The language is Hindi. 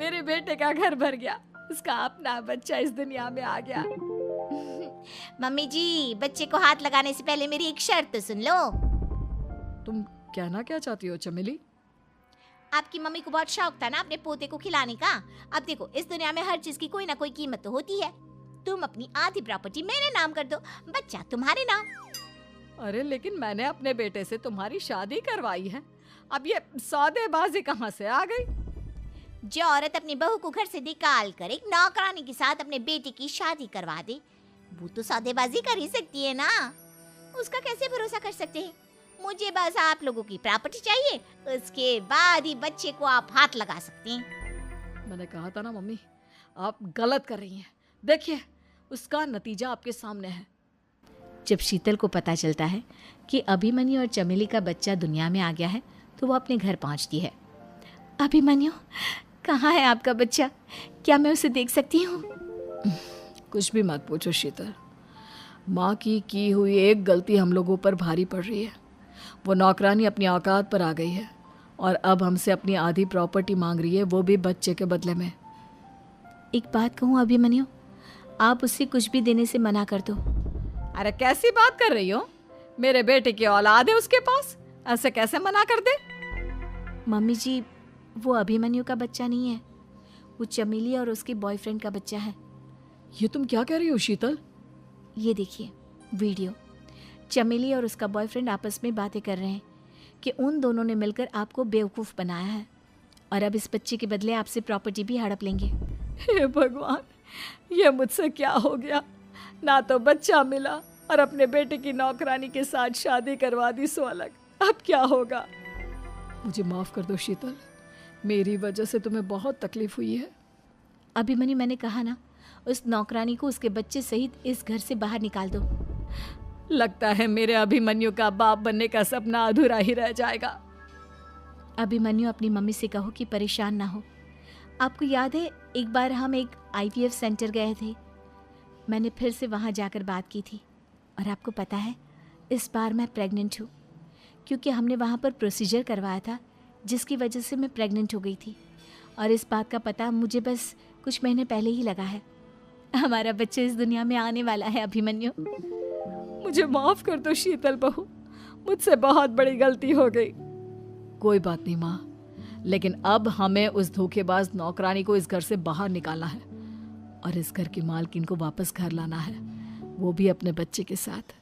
मेरे बेटे का घर भर गया, उसका अपना बच्चा इस दुनिया में आ गया। मम्मी जी, बच्चे को हाथ लगाने से पहले मेरी एक शर्त तो सुन लो। तुम कहना क्या चाहती हो चमेली? आपकी मम्मी को बहुत शौक था ना अपने पोते को खिलाने का। अब देखो, इस दुनिया में हर चीज की कोई ना कोई कीमत तो होती है। तुम अपनी आधी प्रॉपर्टी मेरे नाम कर दो, बच्चा तुम्हारे नाम। अरे लेकिन मैंने अपने बेटे से तुम्हारी शादी करवाई है, अब ये सौदेबाजी कहाँ से आ गई? जो औरत अपनी बहू को घर से निकाल कर एक नौकरानी के साथ अपने बेटे की शादी करवा दे, वो तो सौदेबाजी कर ही सकती है ना। उसका कैसे भरोसा कर सकते हैं? मुझे बस आप लोगों की प्रॉपर्टी चाहिए, उसके बाद ही बच्चे को आप हाथ लगा सकते हैं। मैंने कहा था ना मम्मी, आप गलत कर रही हैं। देखिए, उसका नतीजा आपके सामने है। जब शीतल को पता चलता है कि अभिमन्यु और चमेली का बच्चा दुनिया में आ गया है, तो वो अपने घर पहुंचती है। अभिमन्यु, कहाँ है आपका बच्चा? क्या मैं उसे देख सकती हूँ? कुछ भी मत पूछो शीतल, माँ की हुई एक गलती हम लोगों पर भारी पड़ रही है। वो नौकरानी अपनी औकात पर आ गई है और अब हमसे अपनी आधी प्रॉपर्टी मांग रही है, वो भी बच्चे के बदले में। एक बात कहूँ अभिमन्यु, आप उससे कुछ भी देने से मना कर दो। अरे कैसी बात कर रही हो? मेरे बेटे की औलाद है उसके पास, ऐसे कैसे मना कर दे? मम्मी जी, वो अभिमन्यु का बच्चा नहीं है, वो चमेली और उसके बॉयफ्रेंड का बच्चा है। ये तुम क्या कह रही हो शीतल? ये देखिए वीडियो, चमेली और उसका बॉयफ्रेंड आपस में बातें कर रहे हैं कि उन दोनों ने मिलकर आपको बेवकूफ़ बनाया है और अब इस बच्चे के बदले आपसे प्रॉपर्टी भी हड़प लेंगे। हे भगवान, ये मुझसे क्या हो गया? ना तो बच्चा मिला और अपने बेटे की नौकरानी के साथ शादी करवा दी, सो अलग। अब क्या होगा? मुझे माफ कर दो शीतल, मेरी वजह से तुम्हें बहुत तकलीफ हुई है। अभिमन्यु, मैंने कहा ना, उस नौकरानी को उसके बच्चे सहित इस घर से बाहर निकाल दो। लगता है मेरे अभिमन्यु का बाप बनने का सपना अधूरा ही रह जाएगा। अभिमन्यु, अपनी मम्मी से कहो कि परेशान ना हो। आपको याद है एक बार हम एक IVF सेंटर गए थे, मैंने फिर से वहाँ जाकर बात की थी और आपको पता है इस बार मैं प्रेग्नेंट हूँ, क्योंकि हमने वहाँ पर प्रोसीजर करवाया था जिसकी वजह से मैं प्रेग्नेंट हो गई थी और इस बात का पता मुझे बस कुछ महीने पहले ही लगा है। हमारा बच्चा इस दुनिया में आने वाला है अभिमन्यु। मुझे माफ कर दो शीतल बहू, मुझसे बहुत बड़ी गलती हो गई। कोई बात नहीं माँ, लेकिन अब हमें उस धोखेबाज नौकरानी को इस घर से बाहर निकालना है और इस घर की मालकिन को वापस घर लाना है, वो भी अपने बच्चे के साथ।